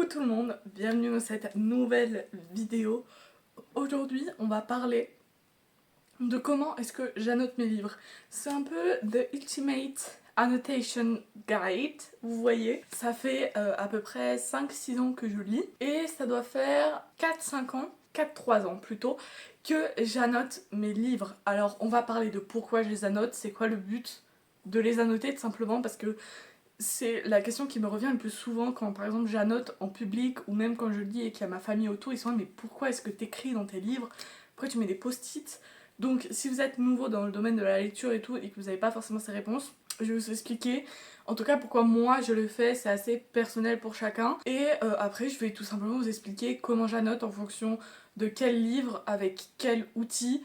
tout le monde, bienvenue dans cette nouvelle vidéo. Aujourd'hui on va parler de comment est-ce que j'annote mes livres. C'est un peu the ultimate annotation guide, vous voyez. Ça fait à peu près 5-6 ans que je lis et ça doit faire 4-5 ans, 4-3 ans plutôt, que j'annote mes livres. Alors on va parler de pourquoi je les annote, c'est quoi le but de les annoter, tout simplement parce que c'est la question qui me revient le plus souvent quand par exemple j'annote en public ou même quand je lis et qu'il y a ma famille autour. Ils sont là, mais pourquoi est-ce que t'écris dans tes livres? Pourquoi tu mets des post-it? Donc si vous êtes nouveau dans le domaine de la lecture et tout et que vous n'avez pas forcément ces réponses, je vais vous expliquer en tout cas pourquoi moi je le fais. C'est assez personnel pour chacun et après je vais tout simplement vous expliquer comment j'annote en fonction de quel livre, avec quel outil.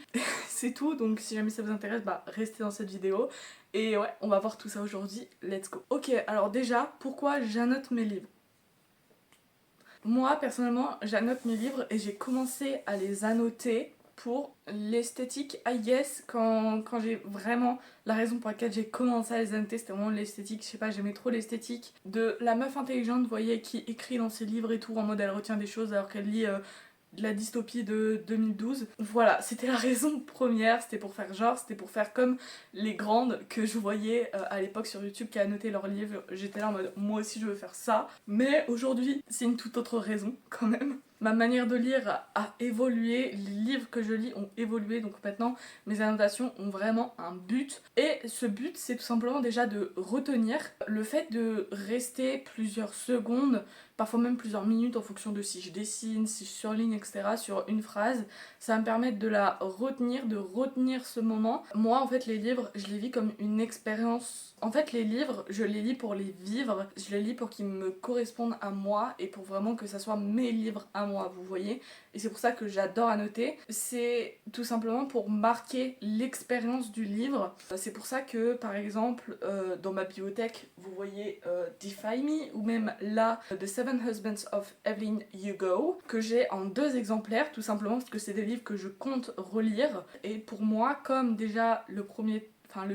C'est tout, donc si jamais ça vous intéresse, bah restez dans cette vidéo. Et ouais, on va voir tout ça aujourd'hui, let's go. Ok, alors déjà, pourquoi j'annote mes livres? Moi, personnellement, j'annote mes livres et j'ai commencé à les annoter pour l'esthétique, I guess, quand j'ai vraiment la raison pour laquelle j'ai commencé à les annoter, c'était vraiment l'esthétique. Je sais pas, j'aimais trop l'esthétique de la meuf intelligente, vous voyez, qui écrit dans ses livres et tout, en mode elle retient des choses alors qu'elle lit de la dystopie de 2012. Voilà, c'était la raison première, c'était pour faire genre, c'était pour faire comme les grandes que je voyais à l'époque sur YouTube qui annotaient leurs livres. J'étais là en mode moi aussi je veux faire ça. Mais aujourd'hui, c'est une toute autre raison quand même. Ma manière de lire a évolué, les livres que je lis ont évolué, donc maintenant mes annotations ont vraiment un but. Et ce but, c'est tout simplement déjà de retenir le fait de rester plusieurs secondes, parfois même plusieurs minutes en fonction de si je dessine, si je surligne, etc. sur une phrase. Ça va me permettre de la retenir, de retenir ce moment. Moi, en fait, les livres, je les vis comme une expérience. En fait, les livres, je les lis pour les vivre, je les lis pour qu'ils me correspondent à moi et pour vraiment que ça soit mes livres à moi, vous voyez. Et c'est pour ça que j'adore annoter. C'est tout simplement pour marquer l'expérience du livre. C'est pour ça que, par exemple, dans ma bibliothèque, vous voyez Defy Me ou même là, The Seven Husbands of Evelyn Hugo, que j'ai en 2 exemplaires, tout simplement parce que c'est des livres que je compte relire. Et pour moi, comme déjà le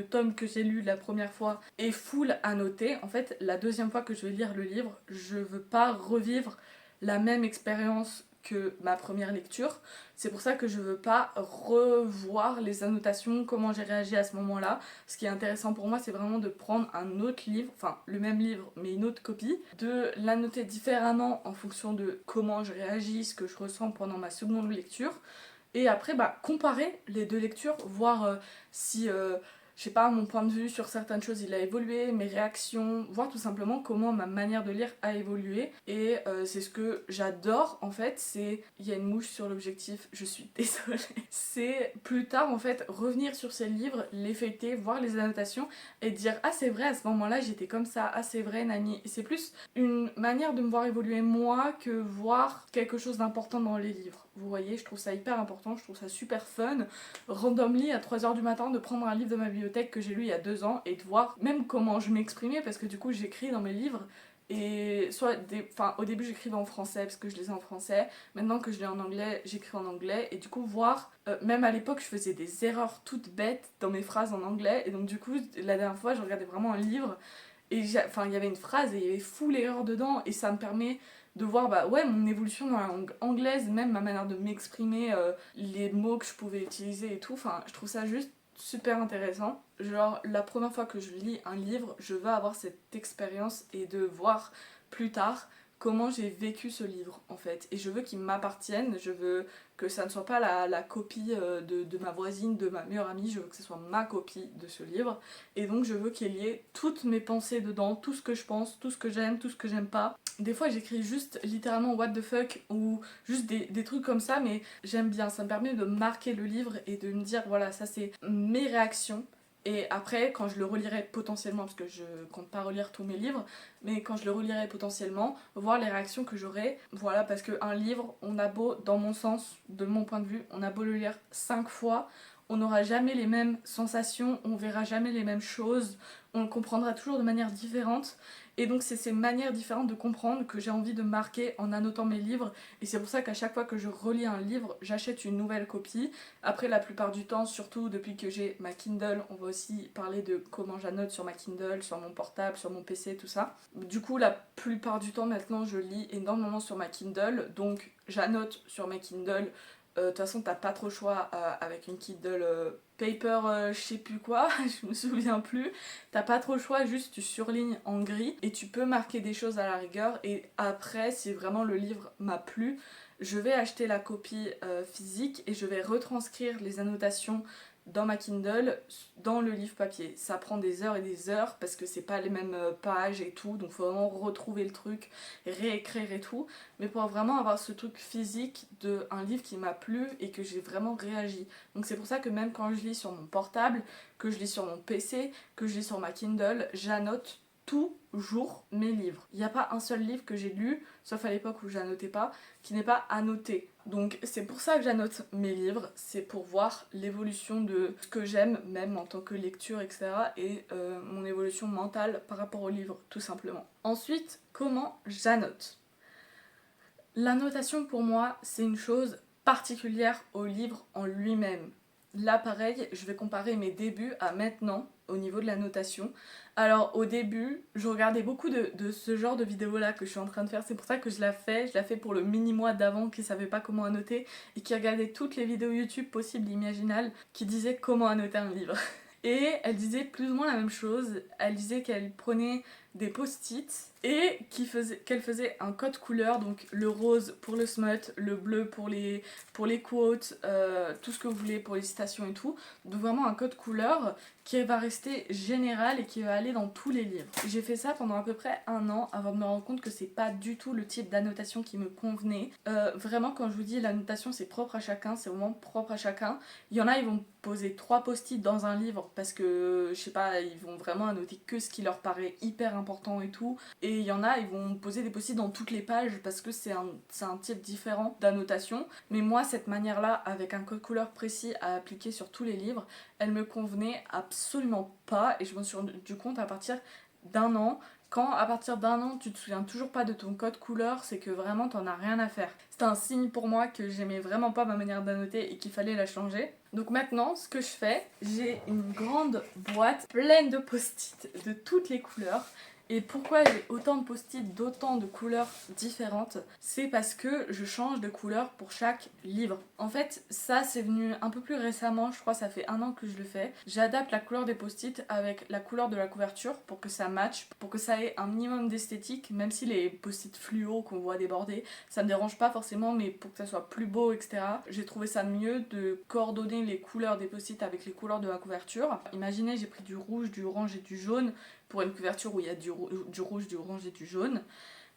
tome que j'ai lu la première fois est full annoté, en fait, la deuxième fois que je vais lire le livre, je veux pas revivre la même expérience que ma première lecture. C'est pour ça que je veux pas revoir les annotations, comment j'ai réagi à ce moment-là. Ce qui est intéressant pour moi, c'est vraiment de prendre un autre livre, enfin le même livre mais une autre copie, de l'annoter différemment en fonction de comment je réagis, ce que je ressens pendant ma seconde lecture. Et après, bah, comparer les 2 lectures, voir si, je sais pas, mon point de vue sur certaines choses il a évolué, mes réactions, voir tout simplement comment ma manière de lire a évolué. Et c'est ce que j'adore en fait, c'est... Il y a une mouche sur l'objectif, je suis désolée. C'est plus tard en fait revenir sur ces livres, les feuilleter, voir les annotations et dire ah c'est vrai à ce moment-là j'étais comme ça, ah c'est vrai Nani. Et c'est plus une manière de me voir évoluer moi que voir quelque chose d'important dans les livres. Vous voyez, je trouve ça hyper important, je trouve ça super fun, randomly à 3h du matin de prendre un livre de ma bibliothèque que j'ai lu il y a 2 ans et de voir même comment je m'exprimais, parce que du coup j'écris dans mes livres et au début j'écrivais en français parce que je lisais en français, maintenant que je lis en anglais j'écris en anglais et du coup voir, même à l'époque je faisais des erreurs toutes bêtes dans mes phrases en anglais et donc du coup la dernière fois je regardais vraiment un livre et il y avait une phrase et il y avait full erreur dedans et ça me permet de voir bah ouais mon évolution dans la langue anglaise, même ma manière de m'exprimer, les mots que je pouvais utiliser et tout. Enfin, je trouve ça juste super intéressant. Genre la première fois que je lis un livre, je veux avoir cette expérience et de voir plus tard comment j'ai vécu ce livre en fait. Et je veux qu'il m'appartienne, je veux que ça ne soit pas la copie de ma voisine, de ma meilleure amie, je veux que ce soit ma copie de ce livre. Et donc je veux qu'il y ait toutes mes pensées dedans, tout ce que je pense, tout ce que j'aime, tout ce que j'aime pas. Des fois j'écris juste littéralement what the fuck ou juste des trucs comme ça, mais j'aime bien, ça me permet de marquer le livre et de me dire voilà ça c'est mes réactions. Et après, quand je le relirai potentiellement, parce que je compte pas relire tous mes livres, mais quand je le relirai potentiellement, voir les réactions que j'aurai. Voilà, parce qu'un livre, on a beau, dans mon sens, de mon point de vue, on a beau le lire 5 fois, on n'aura jamais les mêmes sensations, on verra jamais les mêmes choses, on le comprendra toujours de manière différente. Et donc c'est ces manières différentes de comprendre que j'ai envie de marquer en annotant mes livres. Et c'est pour ça qu'à chaque fois que je relis un livre, j'achète une nouvelle copie. Après, la plupart du temps, surtout depuis que j'ai ma Kindle, on va aussi parler de comment j'annote sur ma Kindle, sur mon portable, sur mon PC, tout ça. Du coup, la plupart du temps maintenant, je lis énormément sur ma Kindle. Donc j'annote sur ma Kindle. De toute façon, t'as pas trop le choix avec une Kindle paper, je sais plus quoi, je me souviens plus. T'as pas trop le choix, juste tu surlignes en gris et tu peux marquer des choses à la rigueur. Et après, si vraiment le livre m'a plu, je vais acheter la copie physique et je vais retranscrire les annotations dans ma Kindle, dans le livre papier. Ça prend des heures et des heures parce que c'est pas les mêmes pages et tout, donc faut vraiment retrouver le truc, réécrire et tout. Mais pour vraiment avoir ce truc physique d'un livre qui m'a plu et que j'ai vraiment réagi. Donc c'est pour ça que même quand je lis sur mon portable, que je lis sur mon PC, que je lis sur ma Kindle, j'annote toujours mes livres. Il n'y a pas un seul livre que j'ai lu, sauf à l'époque où j'annotais pas, qui n'est pas annoté. Donc c'est pour ça que j'annote mes livres, c'est pour voir l'évolution de ce que j'aime, même en tant que lecture, etc. Et mon évolution mentale par rapport au livre, tout simplement. Ensuite, comment j'annote ? L'annotation pour moi, c'est une chose particulière au livre en lui-même. Là, pareil, je vais comparer mes débuts à maintenant au niveau de la notation. Alors, au début, je regardais beaucoup de ce genre de vidéos-là que je suis en train de faire. C'est pour ça que je la fais. Je la fais pour le mini-moi d'avant qui savait pas comment annoter et qui regardait toutes les vidéos YouTube possibles et imaginables qui disaient comment annoter un livre. Et elle disait plus ou moins la même chose. Elle disait qu'elle prenait des post-it et qu'elle faisait un code couleur, donc le rose pour le smut, le bleu pour les quotes, tout ce que vous voulez pour les citations et tout. Donc vraiment un code couleur qui va rester général et qui va aller dans tous les livres. J'ai fait ça pendant à peu près 1 an avant de me rendre compte que c'est pas du tout le type d'annotation qui me convenait. Vraiment, quand je vous dis l'annotation c'est propre à chacun, c'est vraiment propre à chacun. Il y en a, ils vont poser 3 post-it dans un livre parce que, je sais pas, ils vont vraiment annoter que ce qui leur paraît hyper important et tout. Et il y en a, ils vont poser des post-it dans toutes les pages parce que c'est un type différent d'annotation. Mais moi, cette manière-là, avec un code couleur précis à appliquer sur tous les livres, elle me convenait absolument pas. Et je m'en suis rendu compte à partir d'1 an. Quand à partir d'1 an tu te souviens toujours pas de ton code couleur, c'est que vraiment t'en as rien à faire. C'était un signe pour moi que j'aimais vraiment pas ma manière d'annoter et qu'il fallait la changer. Donc maintenant, ce que je fais, j'ai une grande boîte pleine de post-it de toutes les couleurs. Et pourquoi j'ai autant de post-it d'autant de couleurs différentes ? C'est parce que je change de couleur pour chaque livre. En fait, ça c'est venu un peu plus récemment, je crois ça fait 1 an que je le fais. J'adapte la couleur des post-it avec la couleur de la couverture pour que ça matche, pour que ça ait un minimum d'esthétique, même si les post-it fluo qu'on voit déborder, ça me dérange pas forcément, mais pour que ça soit plus beau, etc. J'ai trouvé ça mieux de coordonner les couleurs des post-it avec les couleurs de la couverture. Imaginez, j'ai pris du rouge, du orange et du jaune pour une couverture où il y a du rouge, du orange et du jaune.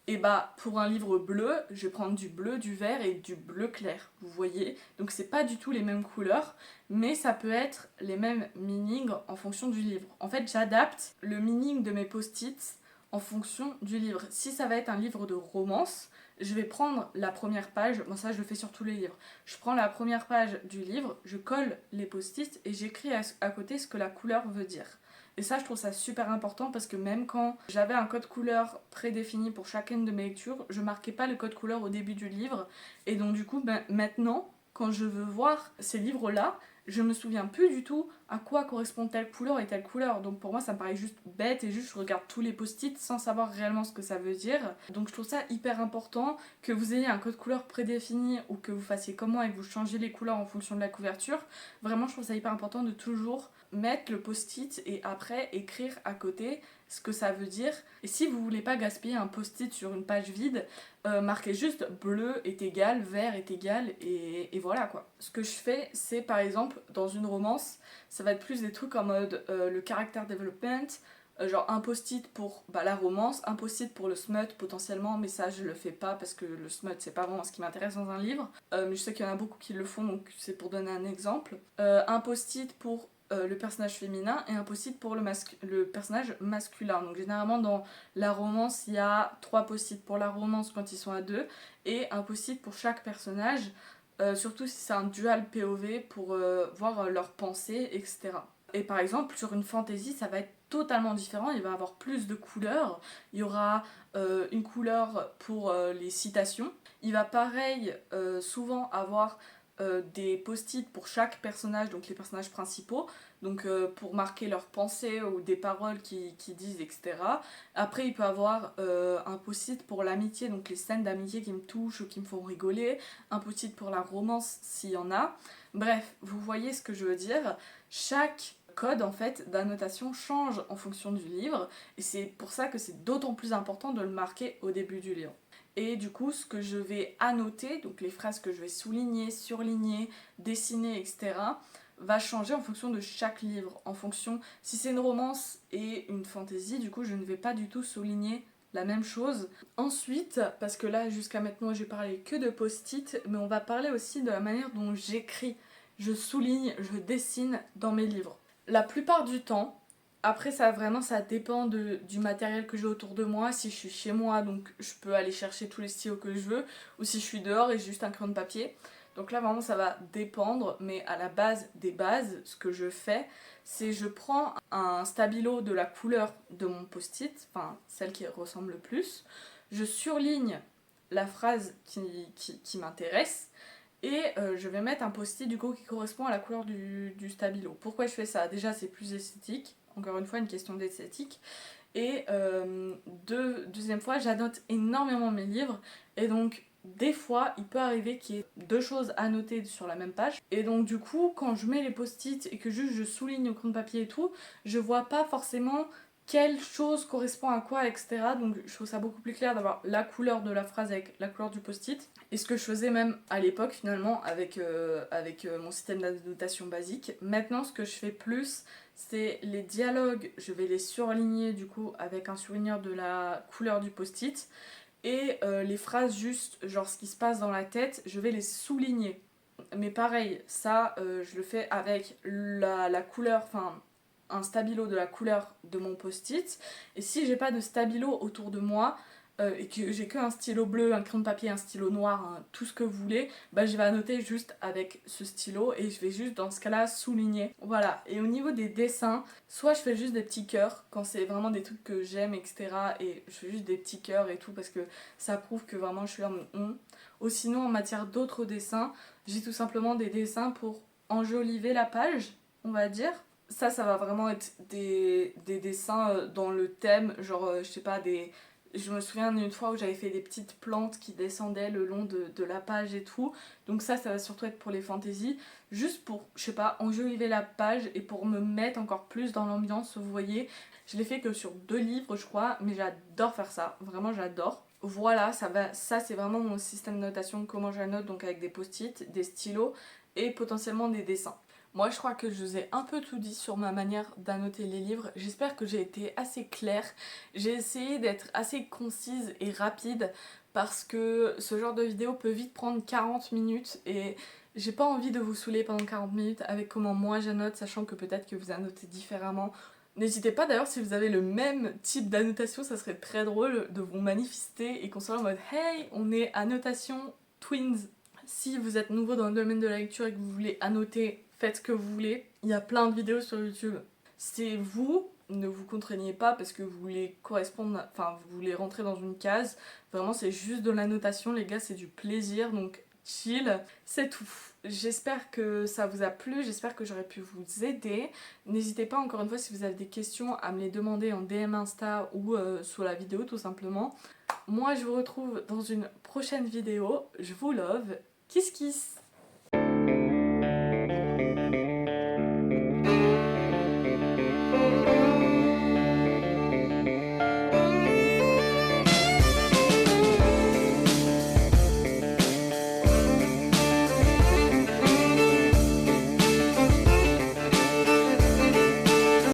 Et bah pour un livre bleu, je vais prendre du bleu, du vert et du bleu clair, vous voyez. Donc c'est pas du tout les mêmes couleurs, mais ça peut être les mêmes meanings en fonction du livre. En fait, j'adapte le meaning de mes post-it en fonction du livre. Si ça va être un livre de romance, je vais prendre la première page, bon ça je le fais sur tous les livres, je prends la première page du livre, je colle les post-it et j'écris à côté ce que la couleur veut dire. Et ça, je trouve ça super important parce que même quand j'avais un code couleur prédéfini pour chacune de mes lectures, je marquais pas le code couleur au début du livre. Et donc du coup, maintenant, quand je veux voir ces livres-là, je me souviens plus du tout à quoi correspond telle couleur et telle couleur. Donc pour moi, ça me paraît juste bête et juste je regarde tous les post-it sans savoir réellement ce que ça veut dire. Donc je trouve ça hyper important que vous ayez un code couleur prédéfini ou que vous fassiez comme moi et que vous changez les couleurs en fonction de la couverture. Vraiment, je trouve ça hyper important de toujours mettre le post-it et après écrire à côté ce que ça veut dire. Et si vous voulez pas gaspiller un post-it sur une page vide, marquez juste bleu est égal, vert est égal et voilà quoi. Ce que je fais, c'est par exemple dans une romance, ça va être plus des trucs en mode le character development, genre un post-it pour la romance, un post-it pour le smut potentiellement, mais ça je le fais pas parce que le smut c'est pas vraiment ce qui m'intéresse dans un livre, mais je sais qu'il y en a beaucoup qui le font donc c'est pour donner un exemple. Un post-it pour le personnage féminin et un post-it pour le personnage masculin. Donc généralement dans la romance, il y a 3 post-it pour la romance quand ils sont à 2 et un post-it pour chaque personnage, surtout si c'est un dual POV pour voir leurs pensées, etc. Et par exemple sur une fantasy, ça va être totalement différent, il va avoir plus de couleurs, il y aura une couleur pour les citations, il va pareil souvent avoir des post-it pour chaque personnage, donc les personnages principaux, donc pour marquer leurs pensées ou des paroles qui disent, etc. Après il peut avoir un post-it pour l'amitié, donc les scènes d'amitié qui me touchent ou qui me font rigoler, un post-it pour la romance s'il y en a. Bref, vous voyez ce que je veux dire. Chaque code en fait d'annotation change en fonction du livre et c'est pour ça que c'est d'autant plus important de le marquer au début du livre. Et du coup, ce que je vais annoter, donc les phrases que je vais souligner, surligner, dessiner, etc., va changer en fonction de chaque livre. En fonction, si c'est une romance et une fantasy, du coup, je ne vais pas du tout souligner la même chose. Ensuite, parce que là, jusqu'à maintenant, j'ai parlé que de post-it, mais on va parler aussi de la manière dont j'écris. Je souligne, je dessine dans mes livres. La plupart du temps, après ça vraiment ça dépend du matériel que j'ai autour de moi, si je suis chez moi donc je peux aller chercher tous les stylos que je veux, ou si je suis dehors et j'ai juste un crayon de papier. Donc là vraiment ça va dépendre, mais à la base des bases, ce que je fais, c'est je prends un stabilo de la couleur de mon post-it, enfin celle qui ressemble le plus, je surligne la phrase qui m'intéresse, et je vais mettre un post-it du coup qui correspond à la couleur du stabilo. Pourquoi je fais ça? Déjà c'est plus esthétique, encore une fois une question d'esthétique. Et deuxième fois, j'annote énormément mes livres et donc des fois il peut arriver qu'il y ait deux choses annotées sur la même page. Et donc du coup quand je mets les post-it et que juste je souligne au crayon de papier et tout, je vois pas forcément quelle chose correspond à quoi, etc. Donc je trouve ça beaucoup plus clair d'avoir la couleur de la phrase avec la couleur du post-it. Et ce que je faisais même à l'époque finalement avec mon système d'annotation basique. Maintenant ce que je fais plus, c'est les dialogues, je vais les surligner du coup avec un surligneur de la couleur du post-it. Et les phrases juste, genre ce qui se passe dans la tête, je vais les souligner. Mais pareil, ça je le fais avec la couleur, enfin un stabilo de la couleur de mon post-it. Et si j'ai pas de stabilo autour de moi, et que j'ai qu'un stylo bleu, un crayon de papier, un stylo noir, hein, tout ce que vous voulez, bah je vais annoter juste avec ce stylo et je vais juste dans ce cas-là souligner. Voilà, et au niveau des dessins, soit je fais juste des petits cœurs quand c'est vraiment des trucs que j'aime, etc. Et je fais juste des petits cœurs et tout parce que ça prouve que vraiment je suis là mon. Ou sinon en matière d'autres dessins, j'ai tout simplement des dessins pour enjoliver la page, on va dire. Ça va vraiment être des dessins dans le thème, genre, je sais pas, des. Je me souviens d'une fois où j'avais fait des petites plantes qui descendaient le long de la page et tout. Donc ça va surtout être pour les fantaisies. Juste pour, je sais pas, enjoliver la page et pour me mettre encore plus dans l'ambiance, vous voyez. Je l'ai fait que sur 2 livres, je crois, mais j'adore faire ça. Vraiment, j'adore. Voilà, ça c'est vraiment mon système de notation, comment je la note, donc avec des post-it, des stylos et potentiellement des dessins. Moi je crois que je vous ai un peu tout dit sur ma manière d'annoter les livres. J'espère que j'ai été assez claire. J'ai essayé d'être assez concise et rapide parce que ce genre de vidéo peut vite prendre 40 minutes et j'ai pas envie de vous saouler pendant 40 minutes avec comment moi j'annote, sachant que peut-être que vous annotez différemment. N'hésitez pas d'ailleurs si vous avez le même type d'annotation, ça serait très drôle de vous manifester et qu'on soit en mode hey, on est annotation twins. Si vous êtes nouveau dans le domaine de la lecture et que vous voulez annoter, faites ce que vous voulez. Il y a plein de vidéos sur YouTube. C'est vous, ne vous contraignez pas parce que vous voulez correspondre, enfin vous voulez rentrer dans une case. Vraiment c'est juste de l'annotation les gars, c'est du plaisir donc chill, c'est tout. J'espère que ça vous a plu, j'espère que j'aurais pu vous aider. N'hésitez pas encore une fois si vous avez des questions à me les demander en DM Insta ou sous la vidéo tout simplement. Moi je vous retrouve dans une prochaine vidéo, je vous love, kiss kiss.